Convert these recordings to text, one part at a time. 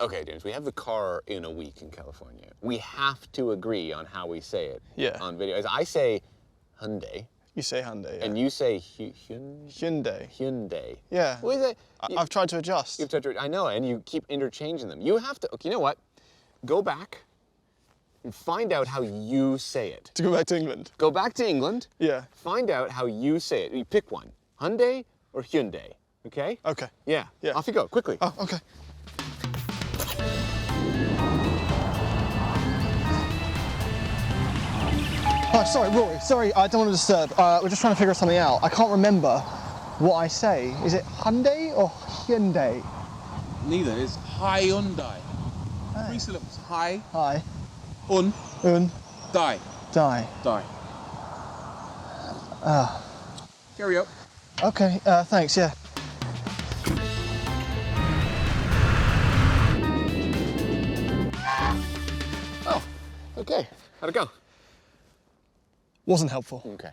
Okay, James, we have the car in a week in California. We have to agree on how we say it on video. I say Hyundai. You say Hyundai, yeah. And you say Hyundai. Hyundai. Yeah. What is it? I've tried to adjust. I know, and you keep interchanging them. You have to, okay, you know what? Go back and find out how you say it. To go back to England? Go back to England. Yeah. Find out how you say it. You pick one. Hyundai or Hyundai, okay? Okay. Yeah. Off you go, quickly. Oh, okay. Oh, sorry, Rory. Sorry, I don't want to disturb. We're just trying to figure something out. I can't remember what I say. Is it Hyundai or Hyundai? Neither. It's Hyundai. Hey. 3 syllables. Hi. Hi. Un. Die. Die. Die. Carry up. Okay, thanks, yeah. Oh, okay. How'd it go? Wasn't helpful. Okay.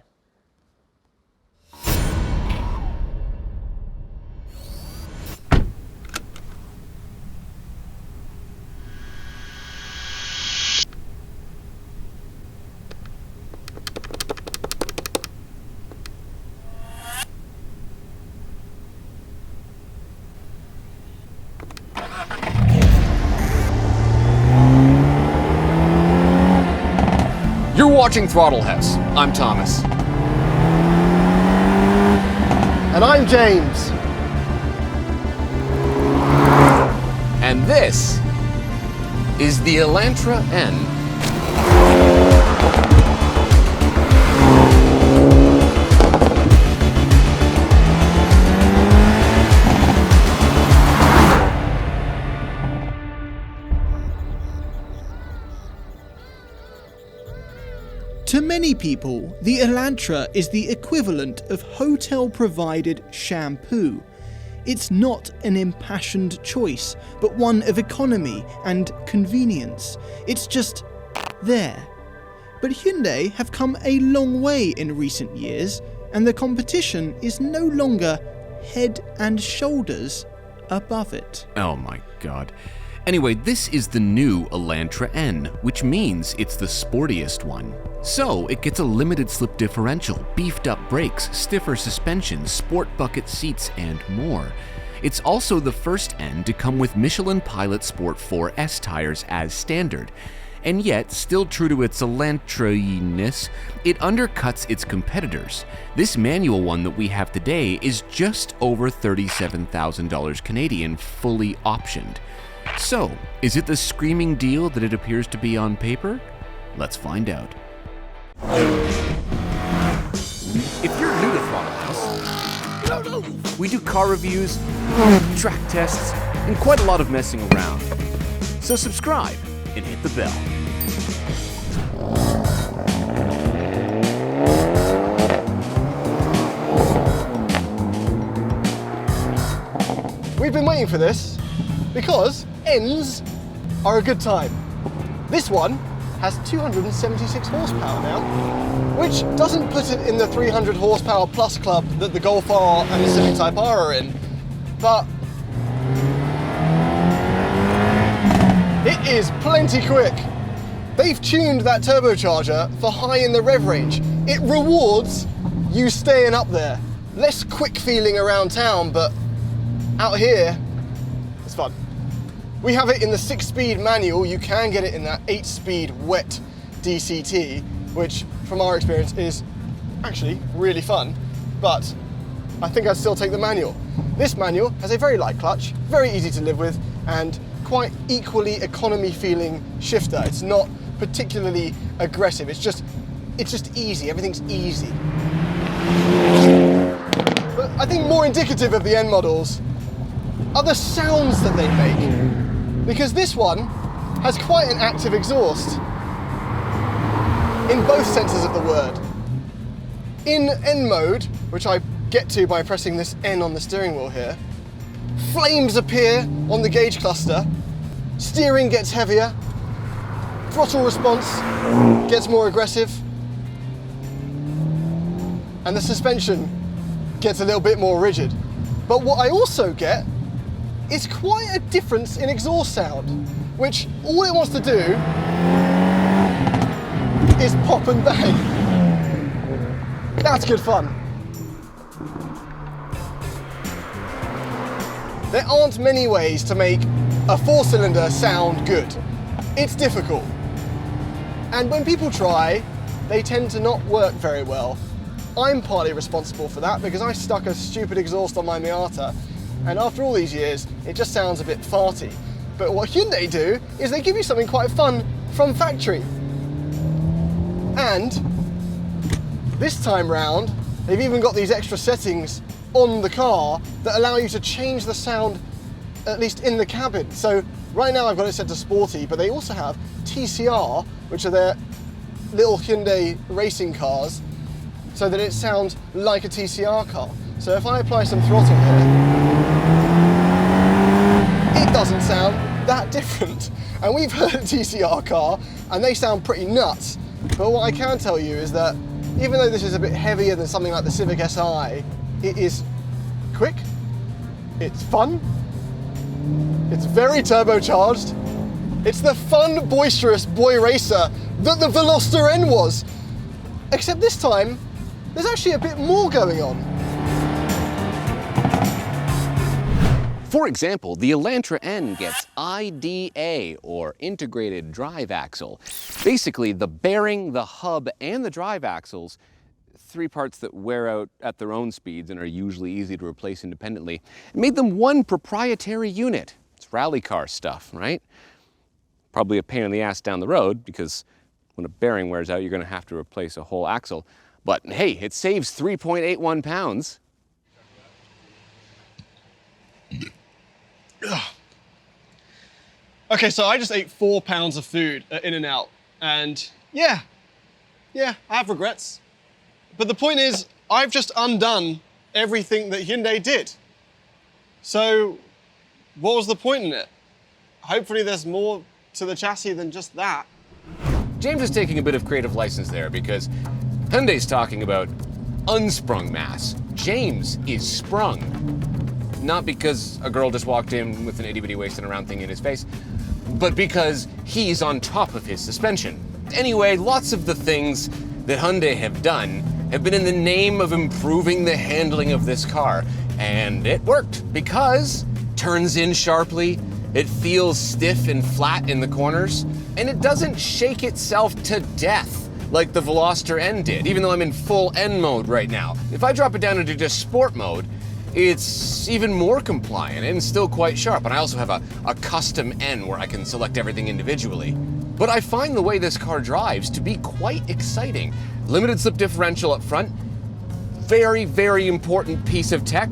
You're watching Throttle House. I'm Thomas. And I'm James. And this is the Elantra N. To many people, the Elantra is the equivalent of hotel-provided shampoo. It's not an impassioned choice, but one of economy and convenience. It's just there. But Hyundai have come a long way in recent years, and the competition is no longer head and shoulders above it. Oh my god. Anyway, this is the new Elantra N, which means it's the sportiest one. So, it gets a limited slip differential, beefed up brakes, stiffer suspension, sport bucket seats, and more. It's also the first N to come with Michelin Pilot Sport 4S tires as standard. And yet, still true to its Elantra-ness, it undercuts its competitors. This manual one that we have today is just over $37,000 Canadian, fully optioned. So, is it the screaming deal that it appears to be on paper? Let's find out. If you're new to Throttle House, we do car reviews, track tests, and quite a lot of messing around. So subscribe and hit the bell. We've been waiting for this because N's are a good time. This one has 276 horsepower now, which doesn't put it in the 300 horsepower plus club that the Golf R and the Civic Type R are in, but it is plenty quick. They've tuned that turbocharger for high in the rev range. It rewards you staying up there. Less quick feeling around town, but out here, it's fun. We have it in the 6-speed manual. You can get it in that 8-speed wet DCT, which from our experience is actually really fun, but I think I'd still take the manual. This manual has a very light clutch, very easy to live with, and quite equally economy feeling shifter. It's not particularly aggressive, it's just easy, everything's easy. But I think more indicative of the N models are the sounds that they make, because this one has quite an active exhaust in both senses of the word. In N mode, which I get to by pressing this N on the steering wheel here, flames appear on the gauge cluster, steering gets heavier, throttle response gets more aggressive, and the suspension gets a little bit more rigid. But what I also get it's quite a difference in exhaust sound, which all it wants to do is pop and bang. That's good fun. There aren't many ways to make a 4-cylinder sound good. It's difficult. And when people try, they tend to not work very well. I'm partly responsible for that because I stuck a stupid exhaust on my Miata, and after all these years, it just sounds a bit farty. But what Hyundai do is they give you something quite fun from factory. And this time round, they've even got these extra settings on the car that allow you to change the sound, at least in the cabin. So right now I've got it set to sporty, but they also have TCR, which are their little Hyundai racing cars, so that it sounds like a TCR car. So if I apply some throttle here, it doesn't sound that different. And we've heard a TCR car, and they sound pretty nuts. But what I can tell you is that even though this is a bit heavier than something like the Civic Si, it is quick, it's fun, it's very turbocharged, it's the fun, boisterous boy racer that the Veloster N was. Except this time, there's actually a bit more going on. For example, the Elantra N gets IDA, or Integrated Drive Axle. Basically, the bearing, the hub, and the drive axles, 3 parts that wear out at their own speeds and are usually easy to replace independently, made them one proprietary unit. It's rally car stuff, right? Probably a pain in the ass down the road, because when a bearing wears out, you're going to have to replace a whole axle. But hey, it saves 3.81 pounds. Okay, so I just ate 4 pounds of food at In-N-Out, and yeah, I have regrets. But the point is, I've just undone everything that Hyundai did. So, what was the point in it? Hopefully there's more to the chassis than just that. James is taking a bit of creative license there, because Hyundai's talking about unsprung mass. James is sprung. Not because a girl just walked in with an itty-bitty waist and a round thing in his face, but because he's on top of his suspension. Anyway, lots of the things that Hyundai have done have been in the name of improving the handling of this car. And it worked, because turns in sharply, it feels stiff and flat in the corners, and it doesn't shake itself to death like the Veloster N did, even though I'm in full N mode right now. If I drop it down into just sport mode, it's even more compliant and still quite sharp. And I also have a custom N where I can select everything individually. But I find the way this car drives to be quite exciting. Limited slip differential up front, very, very important piece of tech.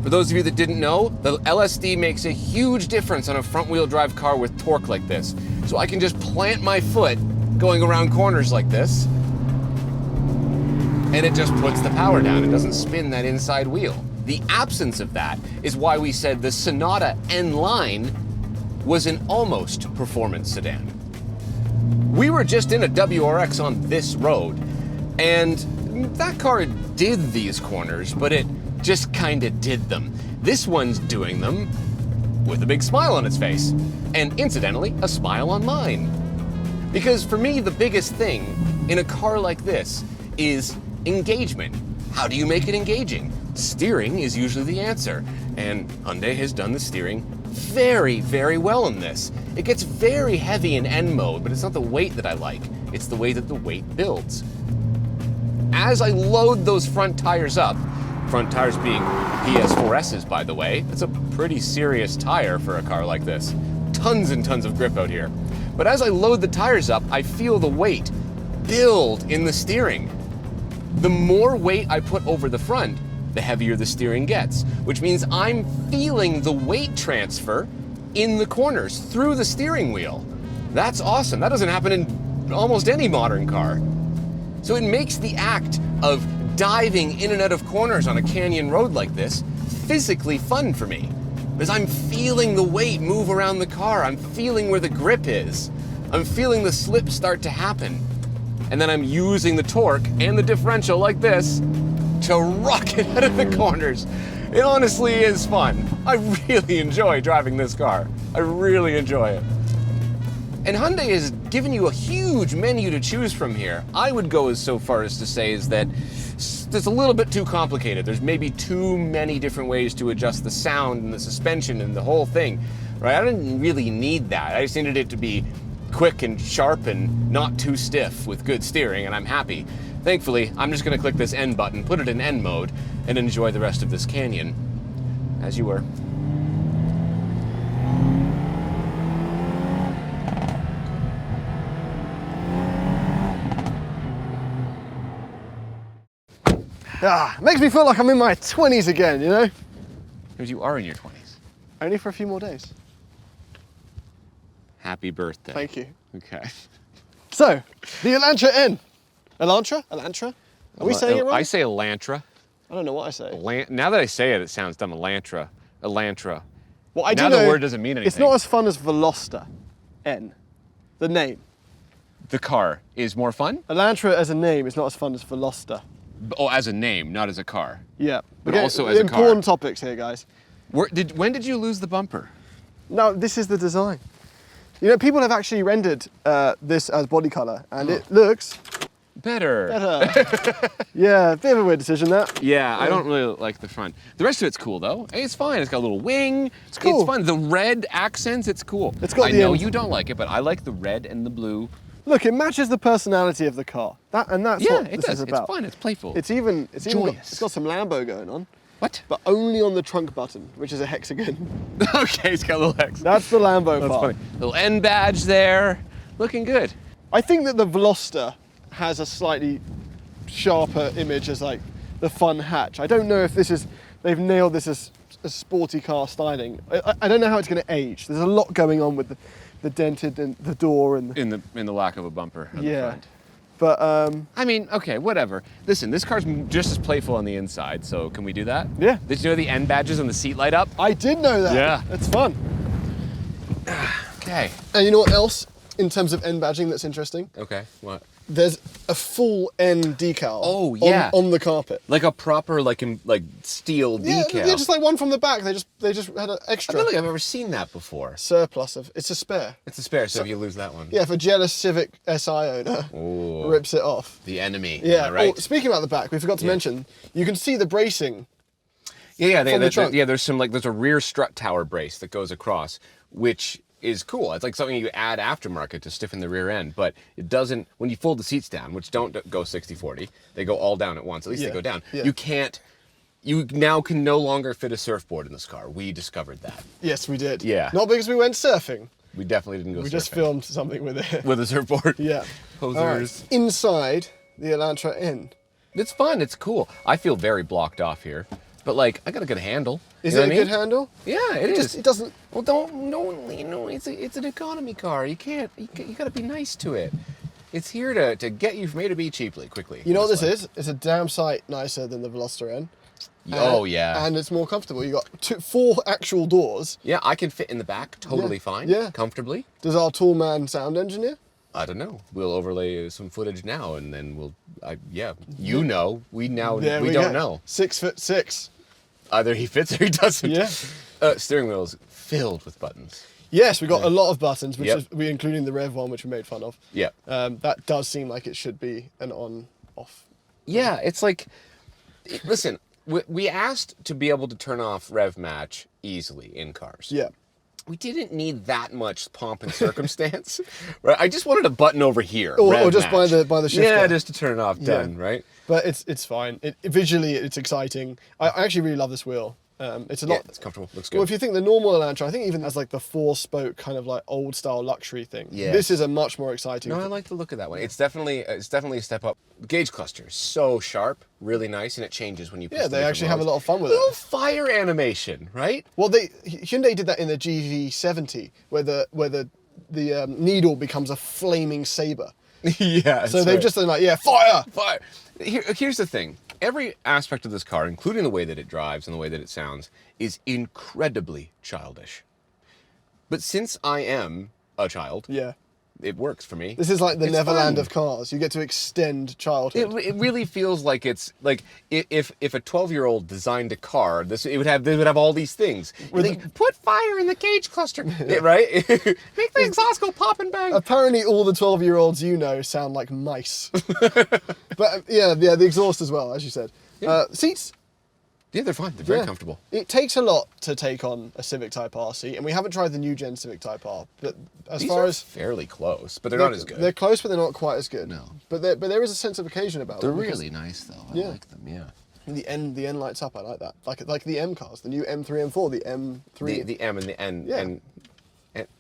For those of you that didn't know, the LSD makes a huge difference on a front-wheel drive car with torque like this. So I can just plant my foot going around corners like this, and it just puts the power down. It doesn't spin that inside wheel. The absence of that is why we said the Sonata N-Line was an almost performance sedan. We were just in a WRX on this road, and that car did these corners, but it just kinda did them. This one's doing them with a big smile on its face, and incidentally, a smile on mine. Because for me, the biggest thing in a car like this is engagement. How do you make it engaging? Steering is usually the answer, and Hyundai has done the steering very, very well in this. It gets very heavy in N mode, but it's not the weight that I like. It's the way that the weight builds. As I load those front tires up, front tires being PS4S's, by the way, it's a pretty serious tire for a car like this. Tons and tons of grip out here. But as I load the tires up, I feel the weight build in the steering. The more weight I put over the front, the heavier the steering gets, which means I'm feeling the weight transfer in the corners through the steering wheel. That's awesome. That doesn't happen in almost any modern car. So it makes the act of diving in and out of corners on a canyon road like this physically fun for me, because I'm feeling the weight move around the car. I'm feeling where the grip is. I'm feeling the slip start to happen. And then I'm using the torque and the differential like this to rock it out of the corners. It honestly is fun. I really enjoy driving this car. I really enjoy it. And Hyundai has given you a huge menu to choose from here. I would go so far as to say is that it's a little bit too complicated. There's maybe too many different ways to adjust the sound and the suspension and the whole thing, right? I didn't really need that. I just needed it to be quick and sharp and not too stiff with good steering, and I'm happy. Thankfully, I'm just gonna click this N button, put it in N mode, and enjoy the rest of this canyon, as you were. It makes me feel like I'm in my 20s again, you know? Because you are in your 20s. Only for a few more days. Happy birthday. Thank you. Okay. So, the Elantra N. Elantra? Elantra? Are we saying it right? I say Elantra. I don't know what I say. Now that I say it, it sounds dumb. Elantra. Elantra. Well, I do now know the word doesn't mean anything. It's not as fun as Veloster N. The name. The car is more fun? Elantra as a name is not as fun as Veloster. Oh, as a name, not as a car. Yeah. But also as a car. Important topics here, guys. When did you lose the bumper? No, this is the design. You know, people have actually rendered this as body color, and it looks better. Yeah, a bit of a weird decision, that. Yeah, I don't really like the front. The rest of it's cool, though. Hey, it's fine. It's got a little wing. It's cool. It's fun. The red accents, it's cool. It's got I know you don't like it, but I like the red and the blue. Look, it matches the personality of the car. That's what this is about. It's fun. It's playful. It's even joyous. It's got some Lambo going on. What? But only on the trunk button, which is a hexagon. Okay, it's got a little X. That's the Lambo That's part. funny. Little N badge there. Looking good. I think that the Veloster has a slightly sharper image as like the fun hatch. I don't know if they've nailed this as sporty car styling. I don't know how it's going to age. There's a lot going on with the dented and the door and in the lack of a bumper on the front. But I mean, okay, whatever. Listen, this car's just as playful on the inside, so can we do that? Yeah. Did you know the N badges on the seat light up? I did know that. Yeah. It's fun. Okay. And you know what else in terms of N badging that's interesting? Okay, what? There's a full N decal. Oh, yeah. On the carpet. Like a proper like steel decal. Yeah, just like one from the back. They just had an extra. I don't think I've ever seen that before. Surplus of. It's a spare. It's a spare, so if you lose that one. Yeah, if a jealous Civic Si owner rips it off. The enemy. Yeah, right. Oh, speaking about the back, we forgot to mention, you can see the bracing. Yeah, from the trunk. there's there's a rear strut tower brace that goes across, which is cool. It's like something you add aftermarket to stiffen the rear end, but it doesn't, when you fold the seats down, which don't go 60-40, they go all down at once, at least they go down. Yeah. You now can no longer fit a surfboard in this car. We discovered that. Yes, we did. Yeah. Not because we went surfing. We definitely didn't go surfing. We just filmed something with it. With a surfboard. Yeah. Posers. All right. Inside the Elantra N. It's fun, it's cool. I feel very blocked off here, but like, I got a good handle. Is You know it a what I mean? good handle? Yeah, it is. It doesn't. Well, it's an economy car. You gotta be nice to it. It's here to get you from A to B cheaply, quickly. You know what this is? It's a damn sight nicer than the Veloster N. Oh, yeah. And it's more comfortable. You got 4 actual doors. Yeah, I can fit in the back totally fine. Yeah. Comfortably. Does our tool man sound engineer? I don't know. We'll overlay some footage now, and then you know. We don't know. 6'6". Either he fits or he doesn't. Yeah. Steering wheel is filled with buttons. Yes, we got a lot of buttons, which is including the rev one, which we made fun of. Yeah. That does seem like it should be an on-off. Yeah, it's like, listen, we asked to be able to turn off rev match easily in cars. Yeah. We didn't need that much pomp and circumstance, right? I just wanted a button over here, or just by the shifter. Yeah, just to turn it off. Done, right? But it's fine. Visually, it's exciting. I actually really love this wheel. It's a lot. It's comfortable. Looks good. Well, if you think the normal Elantra, I think even as like the 4-spoke kind of like old style luxury thing. Yeah. This is a much more exciting. No, I like the look of that one. It's definitely a step up. The gauge cluster is so sharp, really nice, and it changes when you. Yeah, they actually have a lot of fun with a little it. fire animation, right? Well, Hyundai did that in the GV70, where the needle becomes a flaming saber. Yeah. So they've just been like, fire! Fire. Here's the thing. Every aspect of this car, including the way that it drives and the way that it sounds, is incredibly childish. But since I am a child, it works for me. This is like the It's Neverland fun. of cars. You get to extend childhood. It really feels like it's like if a 12-year-old designed a car, they would have all these things. Put fire in the cage cluster, right? Make the exhaust go pop and bang. Apparently, all the 12-year-olds you know sound like mice. But yeah, the exhaust as well, as you said. Seats. Yeah, they're fine. They're very Yeah. comfortable. It takes a lot to take on a Civic Type R seat, and we haven't tried the new gen Civic Type R. But as These far are as fairly close, but they're not as good. they're close, but they're not quite as good. No. But there is a sense of occasion about They're them. because really nice though. I Yeah. like them. Yeah. The N lights up. I like that. Like the M cars, the new M3, M4, the M3. The M and the N Yeah. and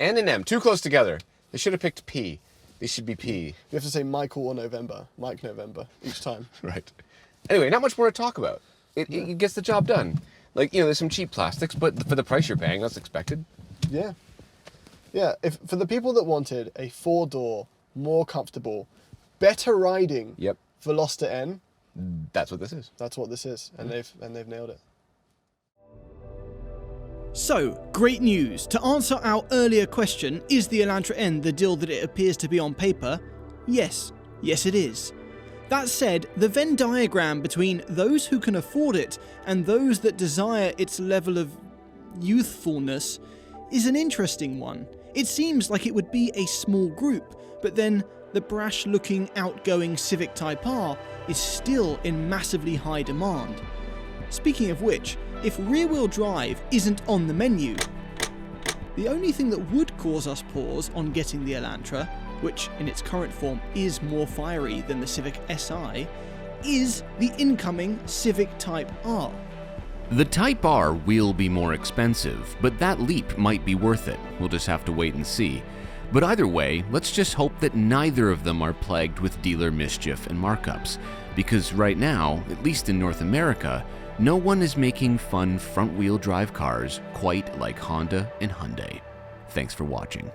N and M too close together. They should have picked P. They should be P. You have to say Michael or November, Mike November each time. Right. Anyway, not much more to talk about. It gets the job done. Like, there's some cheap plastics, but for the price you're paying, that's expected. Yeah. Yeah, if for the people that wanted a 4-door, more comfortable, better riding Yep. Veloster N, That's what this is. that's what this is, and they've nailed it. So, great news. To answer our earlier question, is the Elantra N the deal that it appears to be on paper? Yes. Yes, it is. That said, the Venn diagram between those who can afford it and those that desire its level of youthfulness is an interesting one. It seems like it would be a small group, but then the brash-looking, outgoing Civic Type R is still in massively high demand. Speaking of which, if rear-wheel drive isn't on the menu, the only thing that would cause us pause on getting the Elantra, which in its current form is more fiery than the Civic Si, is the incoming Civic Type R. The Type R will be more expensive, but that leap might be worth it. We'll just have to wait and see. But either way, let's just hope that neither of them are plagued with dealer mischief and markups, because right now, at least in North America, no one is making fun front-wheel drive cars quite like Honda and Hyundai. Thanks for watching.